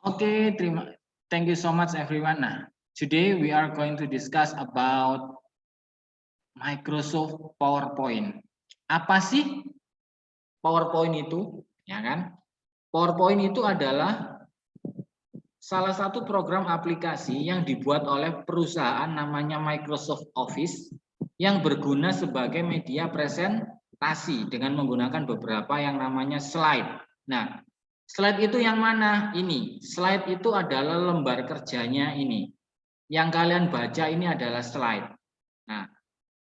Okay, thank you so much everyone. Nah, today we are going to discuss about Microsoft PowerPoint. Apa sih PowerPoint itu? Ya kan? PowerPoint itu adalah salah satu program aplikasi yang dibuat oleh perusahaan namanya Microsoft Office yang berguna sebagai media presentasi dengan menggunakan beberapa yang namanya slide. Nah, slide itu yang mana? Ini. Slide itu adalah lembar kerjanya ini. Yang kalian baca ini adalah slide. Nah,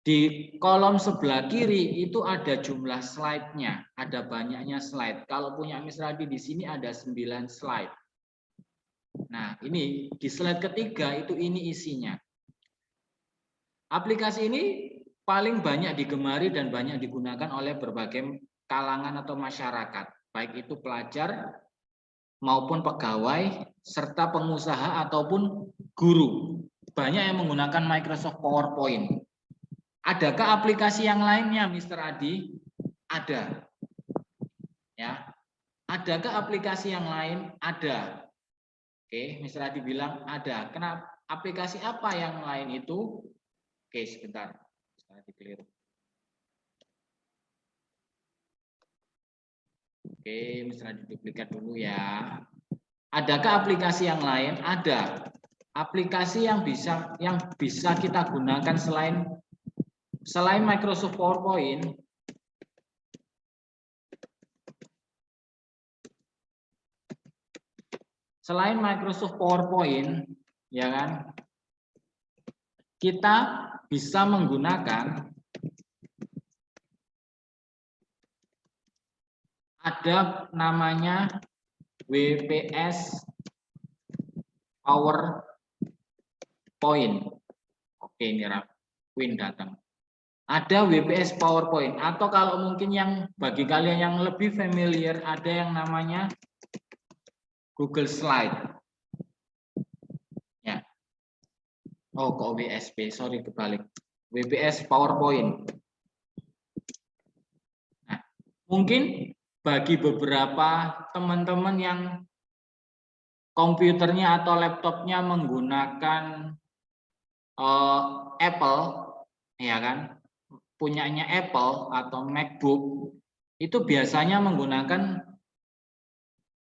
di kolom sebelah kiri itu ada jumlah slide-nya, ada banyaknya slide. Kalau punya Miss Radi di sini ada 9 slide. Nah, ini di slide ketiga itu ini isinya. Aplikasi ini paling banyak digemari dan banyak digunakan oleh berbagai kalangan atau masyarakat, baik itu pelajar maupun pegawai serta pengusaha ataupun guru. Banyak yang menggunakan Microsoft PowerPoint. Adakah aplikasi yang lainnya, Mr. Adi? Ada. Ya. Adakah aplikasi yang lain? Ada. Oke, Mr. Adi bilang ada. Kenapa? Aplikasi apa yang lain itu? Oke, sebentar. Mr. Adi keliru. Oke, Mr. Adi duplikat dulu ya. Adakah aplikasi yang lain? Ada. Aplikasi yang bisa kita gunakan selain Microsoft PowerPoint. Selain Microsoft PowerPoint, ya kan? Kita bisa menggunakan ada namanya WPS PowerPoint. Oke, ini Queen datang. Ada WPS PowerPoint atau kalau mungkin yang bagi kalian yang lebih familiar ada yang namanya Google Slide. Ya. Oh, kok WSP, sorry kebalik. WPS PowerPoint. Nah, mungkin bagi beberapa teman-teman yang komputernya atau laptopnya menggunakan Apple, ya kan, punyanya Apple atau MacBook, itu biasanya menggunakan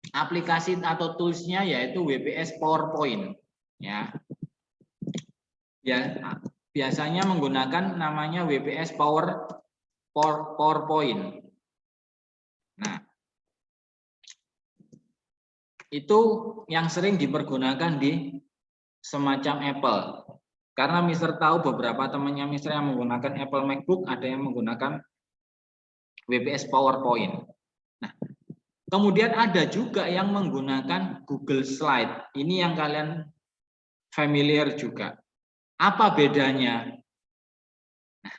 aplikasi atau toolsnya yaitu WPS PowerPoint, ya. Ya, biasanya menggunakan namanya WPS PowerPoint. Nah, itu yang sering dipergunakan di semacam Apple. Karena Mister tahu beberapa temannya Mister yang menggunakan Apple MacBook, ada yang menggunakan WPS PowerPoint. Nah, kemudian ada juga yang menggunakan Google Slide. Ini yang kalian familiar juga. Apa bedanya? Nah,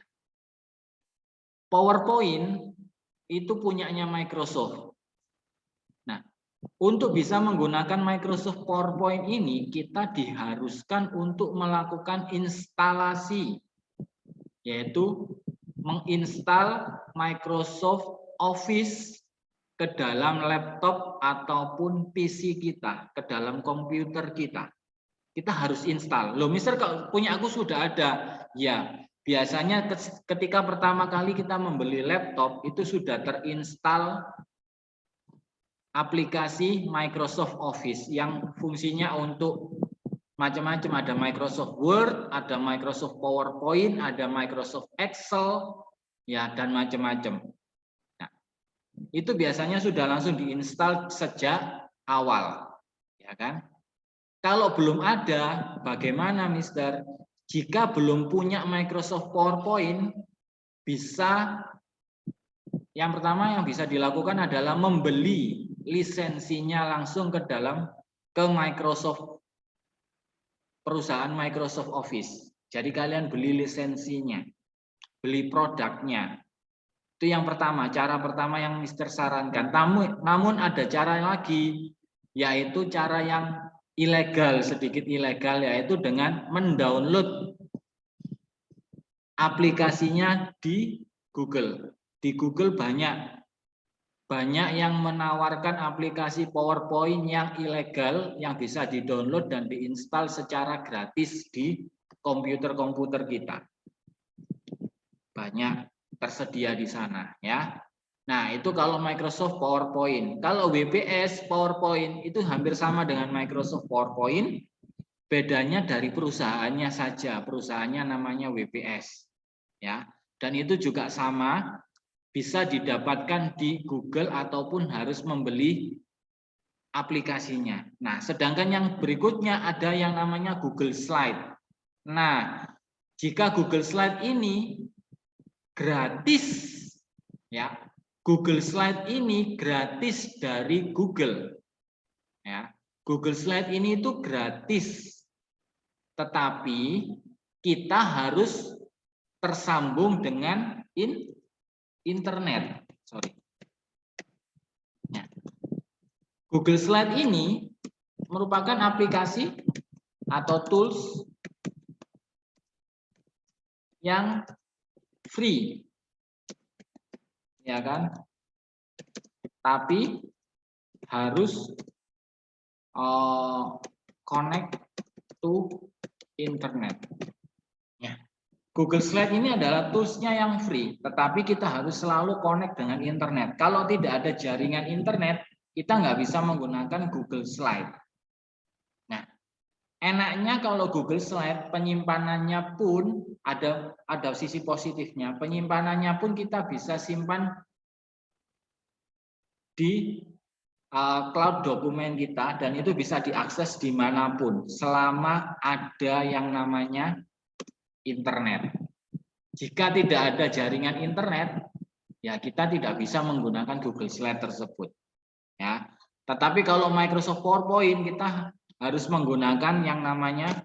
PowerPoint itu punyanya Microsoft. Nah, untuk bisa menggunakan Microsoft PowerPoint ini, kita diharuskan untuk melakukan instalasi, yaitu menginstal Microsoft Office ke dalam laptop ataupun PC kita, ke dalam komputer kita. Kita harus install. Loh, Mister, kalau punya aku sudah ada. Ya, biasanya ketika pertama kali kita membeli laptop, itu sudah terinstall aplikasi Microsoft Office yang fungsinya untuk macam-macam. Ada Microsoft Word, ada Microsoft PowerPoint, ada Microsoft Excel, ya, dan macam-macam. Nah, itu biasanya sudah langsung diinstal sejak awal, ya kan? Kalau belum ada, bagaimana, Mister? Jika belum punya Microsoft PowerPoint, yang pertama yang bisa dilakukan adalah membeli lisensinya langsung ke Microsoft, perusahaan Microsoft Office. Jadi kalian beli lisensinya, beli produknya. Itu yang pertama, cara pertama yang Mister sarankan. Namun ada cara lagi, yaitu cara yang ilegal, sedikit ilegal, yaitu dengan mendownload aplikasinya di Google. Di Google banyak banyak yang menawarkan aplikasi PowerPoint yang ilegal yang bisa di-download dan diinstal secara gratis di komputer-komputer kita. Banyak tersedia di sana ya. Nah, itu kalau Microsoft PowerPoint. Kalau WPS PowerPoint itu hampir sama dengan Microsoft PowerPoint. Bedanya dari perusahaannya saja. Perusahaannya namanya WPS ya. Dan itu juga sama, bisa didapatkan di Google ataupun harus membeli aplikasinya. Nah, sedangkan yang berikutnya ada yang namanya Google Slide. Nah, jika Google Slide ini gratis ya, Google Slide ini gratis dari Google ya. Google Slide ini itu gratis, tetapi kita harus tersambung dengan internet. Sorry. Ya. Google Slide ini merupakan aplikasi atau tools yang free, ya kan? Tapi harus connect to internet. Ya. Google Slide ini adalah toolsnya yang free, tetapi kita harus selalu connect dengan internet. Kalau tidak ada jaringan internet, kita nggak bisa menggunakan Google Slide. Nah, enaknya kalau Google Slide penyimpanannya pun ada sisi positifnya. Penyimpanannya pun kita bisa simpan di cloud dokumen kita dan itu bisa diakses dimanapun selama ada yang namanya internet. Jika tidak ada jaringan internet, ya kita tidak bisa menggunakan Google Slide tersebut. Ya, tetapi kalau Microsoft PowerPoint kita harus menggunakan yang namanya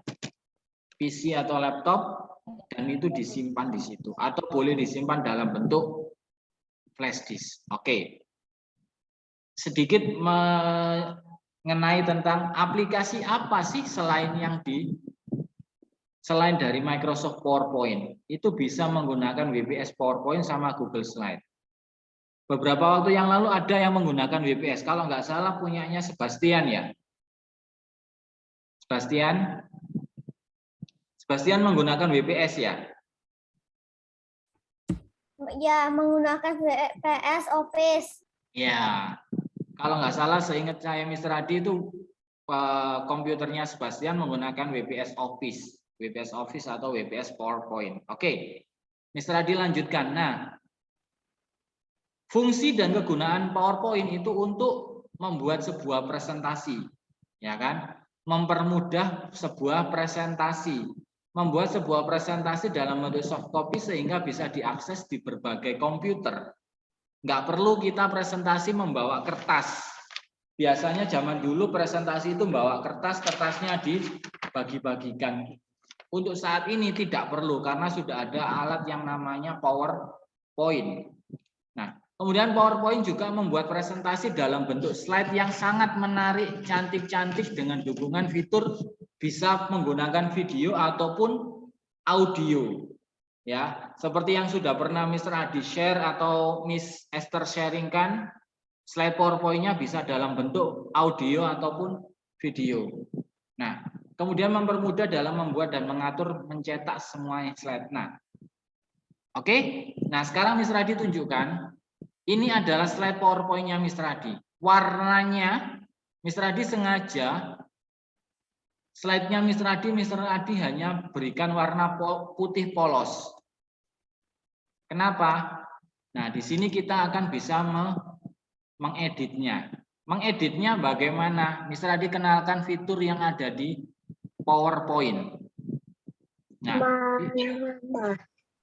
PC atau laptop dan itu disimpan di situ atau boleh disimpan dalam bentuk flash disk. Oke. Sedikit mengenai tentang aplikasi apa sih selain dari Microsoft PowerPoint. Itu bisa menggunakan WPS PowerPoint sama Google Slide. Beberapa waktu yang lalu ada yang menggunakan WPS. Kalau nggak salah punyanya Sebastian ya. Sebastian menggunakan WPS ya? Ya, menggunakan WPS Office. Ya, kalau nggak salah seingat saya Mr. Adi itu komputernya Sebastian menggunakan WPS Office. WPS Office atau WPS PowerPoint. Oke, Mr. Adi lanjutkan. Nah, fungsi dan kegunaan PowerPoint itu untuk membuat sebuah presentasi. Ya kan? Mempermudah sebuah presentasi. Membuat sebuah presentasi dalam bentuk soft copy sehingga bisa diakses di berbagai komputer. Nggak perlu kita presentasi membawa kertas. Biasanya zaman dulu presentasi itu membawa kertas, kertasnya dibagi-bagikan. Untuk saat ini tidak perlu karena sudah ada alat yang namanya PowerPoint. Nah, kemudian PowerPoint juga membuat presentasi dalam bentuk slide yang sangat menarik, cantik-cantik dengan dukungan fitur bisa menggunakan video ataupun audio. Ya, seperti yang sudah pernah Mr. Adi share atau Miss Esther sharingkan, slide PowerPoint-nya bisa dalam bentuk audio ataupun video. Nah, kemudian mempermudah dalam membuat dan mengatur mencetak semua slide. Nah, oke. Nah, sekarang Mr. Adi tunjukkan. Ini adalah slide PowerPoint-nya Mr. Adi. Warnanya, Mr. Adi sengaja slide-nya Mr. Adi hanya berikan warna putih polos. Kenapa? Nah, di sini kita akan bisa mengeditnya. Mengeditnya bagaimana? Mr. Adi kenalkan fitur yang ada di PowerPoint. Nah,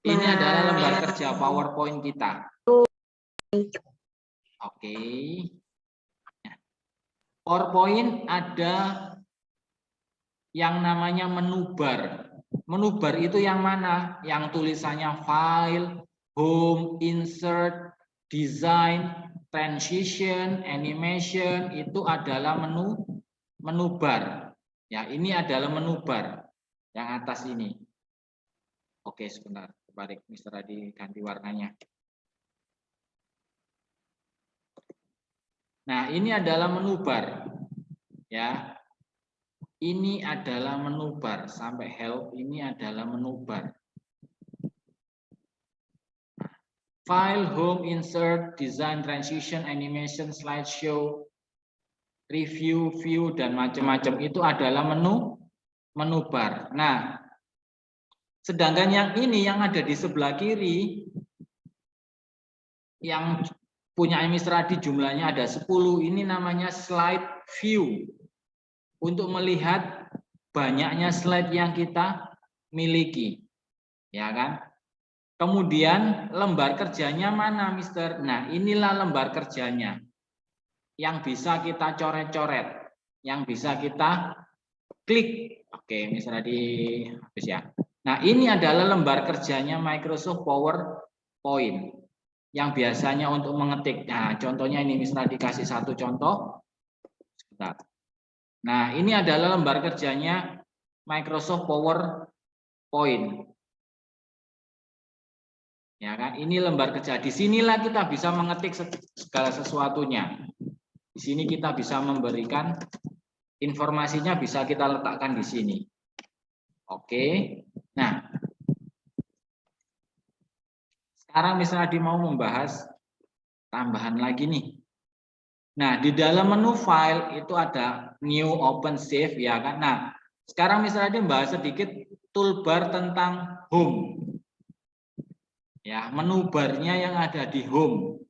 ini adalah lembar kerja PowerPoint kita. Oke. PowerPoint ada yang namanya menu bar. Menu bar itu yang mana? Yang tulisannya file, home, insert, design, transition, animation itu adalah menu bar. Ya, ini adalah menu bar yang atas ini. Oke, sebentar. Balik Mr. Adi ganti warnanya. Nah, ini adalah menu bar. Ya. Ini adalah menu bar. Sampai help ini adalah menu bar. File, home, insert, design, transition, animation, slideshow, review, view, dan macam-macam itu adalah menu bar. Nah, sedangkan yang ini yang ada di sebelah kiri, yang punya Mr. Adi jumlahnya ada 10, ini namanya slide view. Untuk melihat banyaknya slide yang kita miliki. Ya kan? Kemudian lembar kerjanya mana, Mister? Nah, inilah lembar kerjanya. Yang bisa kita coret-coret, yang bisa kita klik. Oke, Mister Adi habis ya. Nah, ini adalah lembar kerjanya Microsoft PowerPoint yang biasanya untuk mengetik. Nah, contohnya ini Mister Adi kasih satu contoh. Sebentar. Nah, ini adalah lembar kerjanya Microsoft PowerPoint. Ya kan? Ini lembar kerja. Disinilah kita bisa mengetik segala sesuatunya. Di sini kita bisa memberikan informasinya, bisa kita letakkan di sini. Oke. Nah, sekarang misalnya Adi mau membahas tambahan lagi nih. Nah, di dalam menu file itu ada new, open, save, ya kan? Nah, sekarang misalnya Adi membahas sedikit toolbar tentang home. Ya, menu barnya yang ada di home.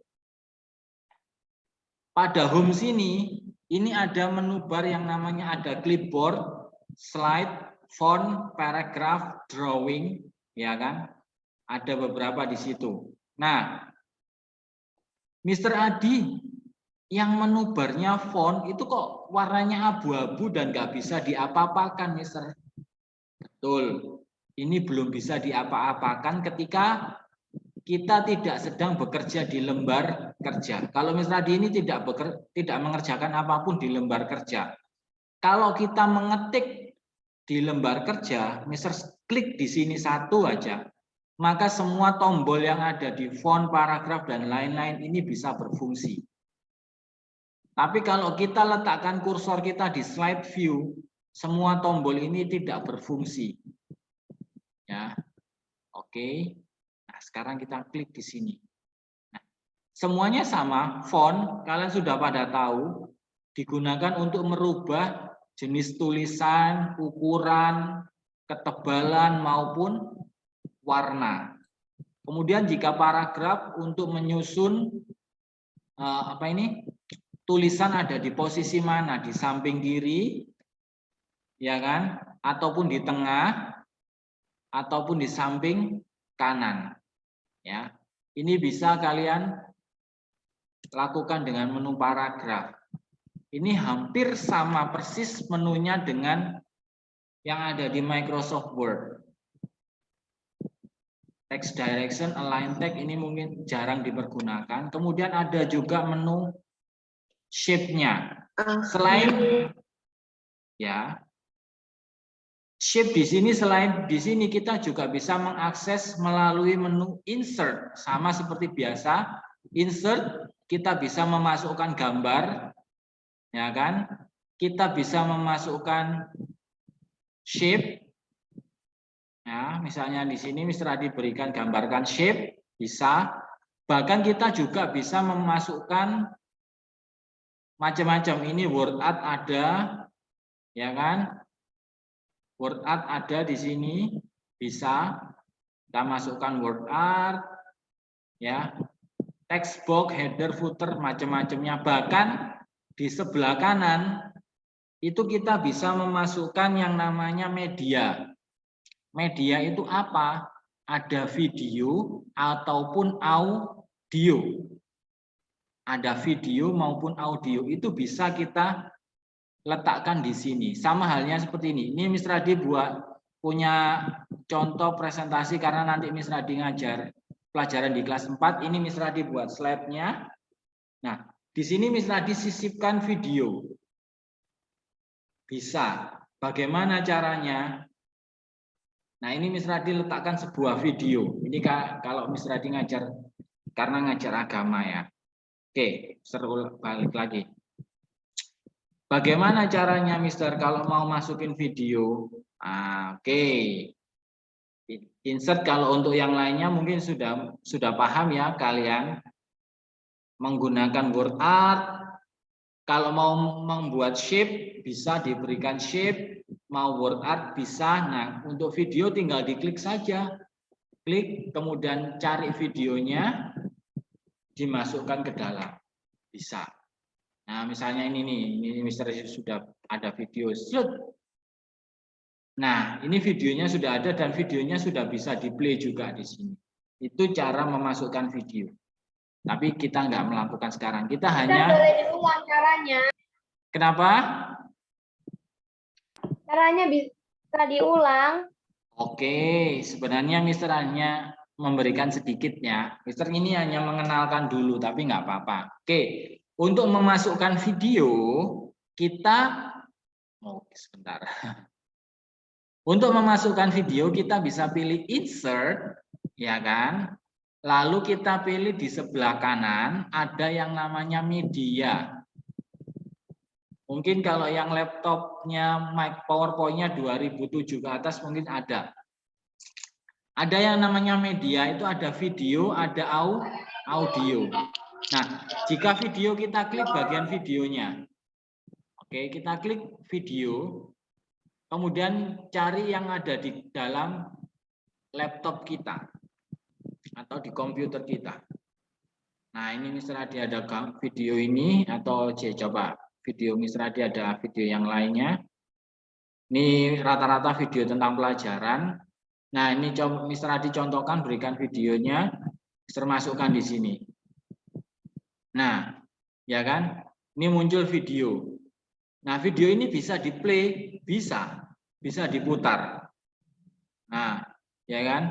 Pada home sini, ini ada menu bar yang namanya ada clipboard, slide, font, paragraph, drawing, ya kan? Ada beberapa di situ. Nah, Mr. Adi, yang menu barnya font itu kok warnanya abu-abu dan nggak bisa diapa-apakan, Mr. Betul. Ini belum bisa diapa-apakan ketika kita tidak sedang bekerja di lembar kerja. Kalau Mr. Adi ini tidak mengerjakan apapun di lembar kerja. Kalau kita mengetik di lembar kerja, Mr. klik di sini satu aja, maka semua tombol yang ada di font, paragraf, dan lain-lain ini bisa berfungsi. Tapi kalau kita letakkan kursor kita di slide view, semua tombol ini tidak berfungsi. Ya, oke. Nah, sekarang kita klik di sini. Nah, semuanya sama, font, kalian sudah pada tahu, digunakan untuk merubah jenis tulisan, ukuran, ketebalan, maupun warna. Kemudian jika paragraf untuk menyusun tulisan ada di posisi mana, di samping kiri, ya kan, ataupun di tengah, ataupun di samping kanan. Ya, ini bisa kalian lakukan dengan menu paragraf. Ini hampir sama persis menunya dengan yang ada di Microsoft Word. Text direction, align text ini mungkin jarang dipergunakan. Kemudian ada juga menu shape-nya. Selain ya, shape di sini, selain di sini kita juga bisa mengakses melalui menu insert. Sama seperti biasa, insert kita bisa memasukkan gambar, ya kan? Kita bisa memasukkan shape. Ya, misalnya di sini Mr. Adi berikan gambarkan shape, bisa. Bahkan kita juga bisa memasukkan macam-macam. Ini word art ada, ya kan? Word art ada di sini, bisa kita masukkan word art, ya, text box, header, footer, macam-macamnya. Bahkan di sebelah kanan itu kita bisa memasukkan yang namanya media. Media itu apa? Ada video ataupun audio. Ada video maupun audio itu bisa kita letakkan di sini. Sama halnya seperti ini. Ini Mr. Adi punya contoh presentasi karena nanti Mr. Adi ngajar pelajaran di kelas 4. Ini Mr. Adi buat slide-nya. Nah, di sini Mr. Adi sisipkan video. Bisa. Bagaimana caranya? Nah, ini Mr. Adi letakkan sebuah video. Ini kalau Mr. Adi ngajar, karena ngajar agama ya. Oke, balik lagi. Bagaimana caranya, Mister, kalau mau masukin video? Oke. Insert kalau untuk yang lainnya mungkin sudah paham ya kalian. Menggunakan word art. Kalau mau membuat shape bisa diberikan shape, mau word art bisa. Nah, untuk video tinggal diklik saja. Klik kemudian cari videonya, dimasukkan ke dalam. Bisa. Nah, misalnya ini Mister sudah ada video. Nah, ini videonya sudah ada dan videonya sudah bisa di-play juga di sini. Itu cara memasukkan video. Tapi kita nggak melakukan sekarang. Kita hanya. Boleh diulang caranya. Kenapa? Caranya bisa diulang. Oke, sebenarnya Mister hanya memberikan sedikit ya. Mister ini hanya mengenalkan dulu, tapi nggak apa-apa. Oke, untuk memasukkan video kita. Sebentar. Untuk memasukkan video kita bisa pilih insert, ya kan? Lalu kita pilih di sebelah kanan ada yang namanya media. Mungkin kalau yang laptopnya PowerPoint-nya 2007 ke atas mungkin ada. Ada yang namanya media, itu ada video, ada audio. Nah, jika video kita klik bagian videonya. Oke, kita klik video. Kemudian cari yang ada di dalam laptop kita atau di komputer kita. Nah, ini Mr. Adi ada video ini atau coba video Mr. Adi ada video yang lainnya. Ini rata-rata video tentang pelajaran. Nah, ini Mr. Adi contohkan, berikan videonya, Mr. masukkan di sini. Nah, ya kan? Ini muncul video. Nah, video ini bisa di-play, bisa diputar. Nah, ya kan?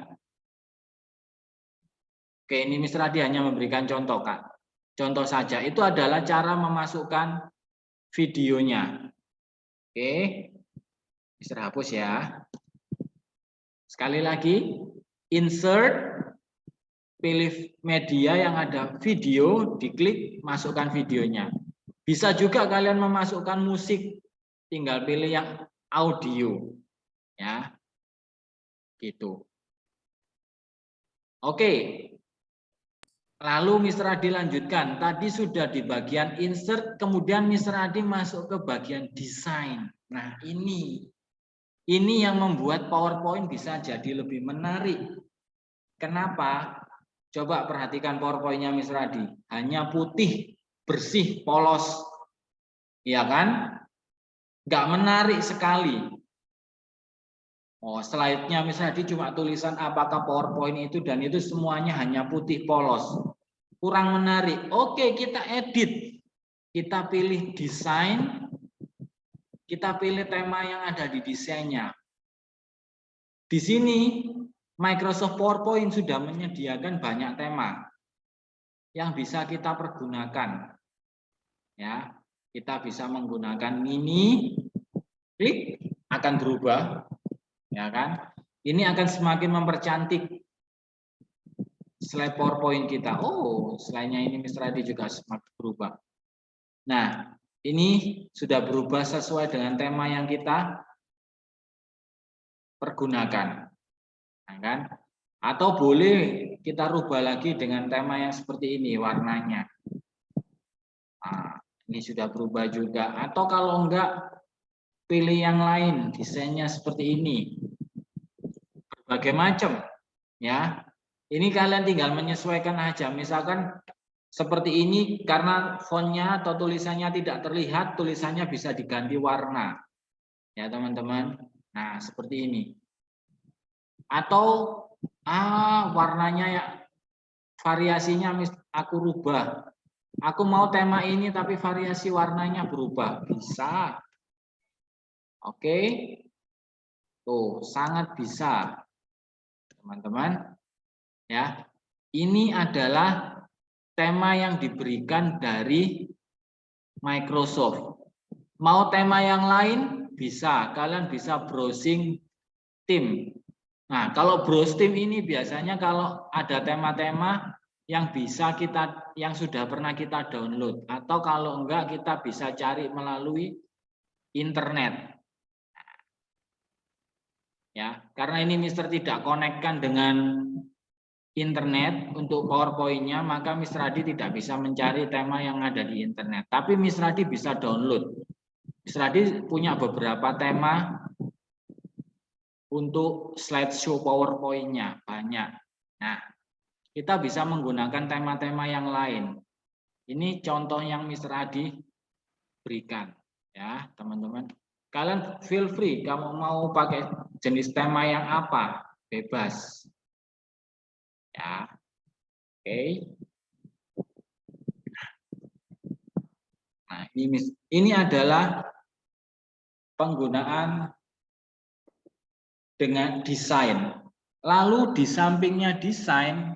Oke, ini Mr. Adi hanya memberikan contoh, Kak. Contoh saja, itu adalah cara memasukkan videonya. Oke, Mr. hapus ya. Sekali lagi, insert, pilih media yang ada video, diklik, masukkan videonya. Bisa juga kalian memasukkan musik, tinggal pilih yang audio. Ya, gitu. Oke. Lalu Mr. Adi lanjutkan. Tadi sudah di bagian insert, kemudian Mr. Adi masuk ke bagian desain. Nah, ini yang membuat PowerPoint bisa jadi lebih menarik. Kenapa? Coba perhatikan PowerPoint-nya Mr. Adi. Hanya putih, bersih, polos. Ya kan? Nggak menarik sekali. Oh, slide-nya Mr. Adi cuma tulisan apakah PowerPoint itu, dan itu semuanya hanya putih polos. Kurang menarik. Oke, kita edit. Kita pilih desain. Kita pilih tema yang ada di desainnya. Di sini Microsoft PowerPoint sudah menyediakan banyak tema yang bisa kita pergunakan. Ya, kita bisa menggunakan ini. Klik akan berubah. Ya kan? Ini akan semakin mempercantik slide PowerPoint kita. Oh, slide-nya ini Mr. Adi juga semakin berubah. Nah, ini sudah berubah sesuai dengan tema yang kita pergunakan. Nah, kan? Atau boleh kita rubah lagi dengan tema yang seperti ini warnanya. Nah, ini sudah berubah juga. Atau kalau enggak, pilih yang lain, desainnya seperti ini. Berbagai macam, ya. Ini kalian tinggal menyesuaikan aja. Misalkan seperti ini karena fontnya atau tulisannya tidak terlihat, tulisannya bisa diganti warna. Ya, teman-teman. Nah, seperti ini. Atau warnanya ya variasinya aku rubah. Aku mau tema ini tapi variasi warnanya berubah. Bisa. Oke. Tuh, sangat bisa. Teman-teman. Ya, ini adalah tema yang diberikan dari Microsoft. Mau tema yang lain bisa, kalian bisa browsing theme. Nah, kalau browse theme ini biasanya kalau ada tema-tema yang sudah pernah kita download, atau kalau enggak kita bisa cari melalui internet. Ya, karena ini Mister tidak konekkan dengan internet untuk PowerPoint-nya, maka Mister Adi tidak bisa mencari tema yang ada di internet. Tapi Mister Adi bisa download. Mister Adi punya beberapa tema untuk slideshow PowerPoint-nya, banyak. Nah, kita bisa menggunakan tema-tema yang lain. Ini contoh yang Mister Adi berikan, ya teman-teman. Kalian feel free, kamu mau pakai jenis tema yang apa, bebas. Ya, oke. Nah, ini adalah penggunaan dengan desain. Lalu di sampingnya desain,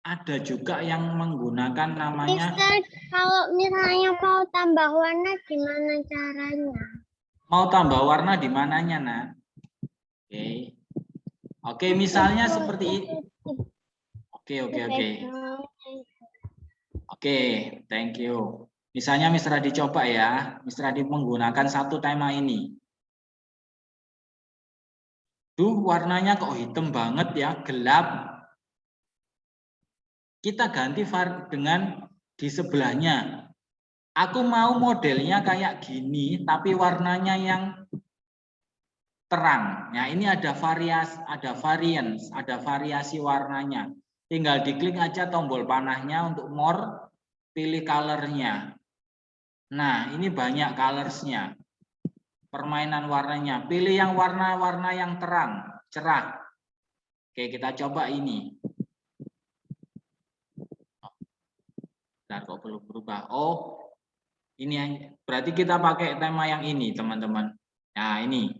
ada juga yang menggunakan namanya. Mister, kalau misalnya mau tambah warna gimana caranya? Mau tambah warna di mananya, Nak? Oke. Oke, misalnya seperti ini. Oke. Oke, thank you. Misalnya Mister Adi coba ya. Mister Adi menggunakan satu tema ini. Duh, warnanya kok hitam banget ya, gelap. Kita ganti dengan di sebelahnya. Aku mau modelnya kayak gini, tapi warnanya yang terang. Nah, ini ada variasi warnanya. Tinggal diklik aja tombol panahnya untuk more, pilih color-nya. Nah, ini banyak colors-nya. Permainan warnanya. Pilih yang warna-warna yang terang, cerah. Oke, kita coba ini. Bentar, kok perlu berubah. Oh, ini yang berarti kita pakai tema yang ini, teman-teman. Nah, ini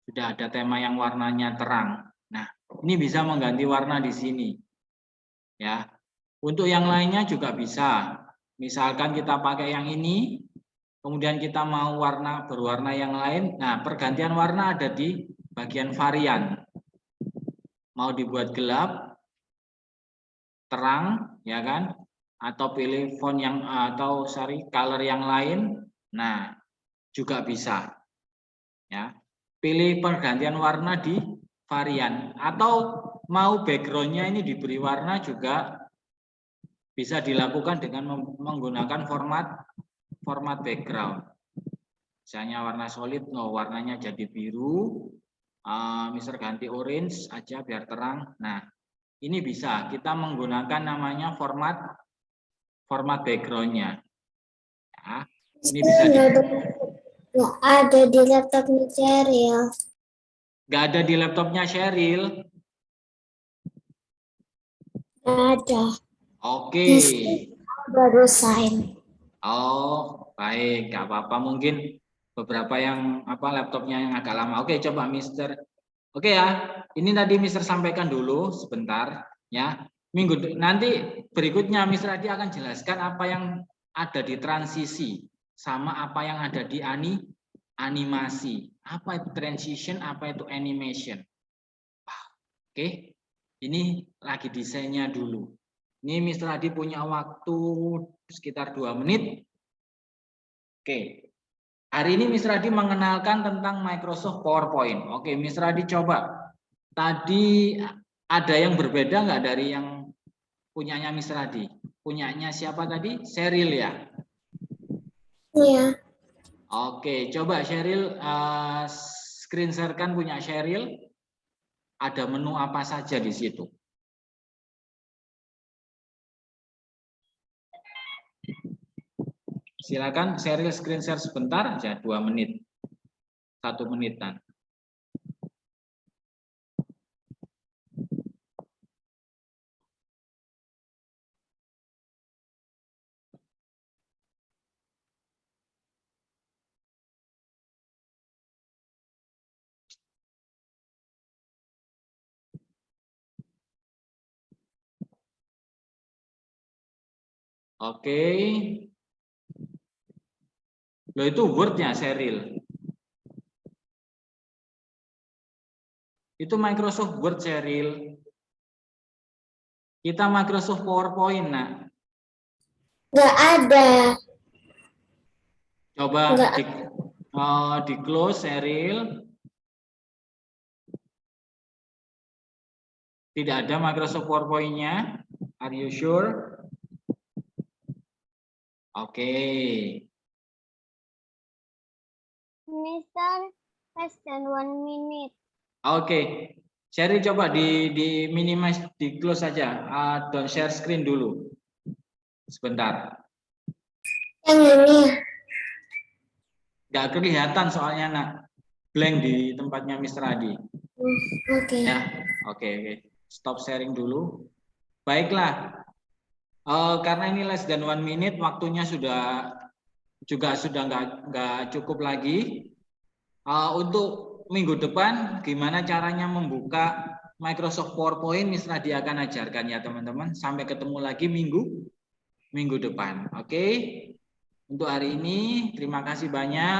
sudah ada tema yang warnanya terang. Nah, ini bisa mengganti warna di sini. Ya. Untuk yang lainnya juga bisa. Misalkan kita pakai yang ini, kemudian kita mau berwarna yang lain. Nah, pergantian warna ada di bagian varian. Mau dibuat gelap, terang, ya kan? Atau pilih font yang color yang lain. Nah, juga bisa. Ya. Pilih pergantian warna di varian, atau mau background-nya ini diberi warna juga bisa dilakukan dengan menggunakan format background. Misalnya warna solid, warnanya jadi biru, Mister ganti orange aja biar terang. Nah, ini bisa kita menggunakan namanya format background-nya. Ya, ini bisa nggak ada di laptopnya Cheryl. Nggak ada di laptopnya Cheryl. Nggak ada. Oke. Baru sign. Oh, baik, nggak apa-apa. Mungkin beberapa yang laptopnya yang agak lama. Oke, coba Mister. Oke ya, ini tadi Mister sampaikan dulu sebentar ya. Minggu nanti berikutnya Mister Adi akan jelaskan apa yang ada di transisi sama apa yang ada di animasi. Apa itu transition, apa itu animation. Oke, ini lagi desainnya dulu. Ini Mister Adi punya waktu sekitar 2 menit. Oke, hari ini Mister Adi mengenalkan tentang Microsoft PowerPoint. Oke, Mister Adi coba. Tadi ada yang berbeda nggak dari yang punyanya Mister Adi? Punyanya siapa tadi? Cheryl ya? Iya. Oke, coba Cheryl screen share-kan punya Cheryl. Ada menu apa saja di situ? Silakan Cheryl screen share sebentar aja, 2 menit. 1 menitan. Oke. Loh, itu Word-nya Cheryl. Itu Microsoft Word Cheryl. Kita Microsoft PowerPoint, nak. Nggak ada. Coba Enggak. di close, Sheryl. Tidak ada Microsoft PowerPoint-nya. Are you sure? Oke. Mister, less than 1 minute. Oke. Sheryl coba di minimize, di close saja. Don't share screen dulu. Sebentar. Yang ini. Nggak kelihatan soalnya, nak. Blank di tempatnya Mr. Adi. Oke. Ya, oke. Stop sharing dulu. Baiklah. Karena ini less than 1 minute, waktunya sudah nggak cukup lagi. Untuk minggu depan, gimana caranya membuka Microsoft PowerPoint, Mr. Adi akan ajarkan ya teman-teman. Sampai ketemu lagi minggu depan. Oke. Untuk hari ini, terima kasih banyak.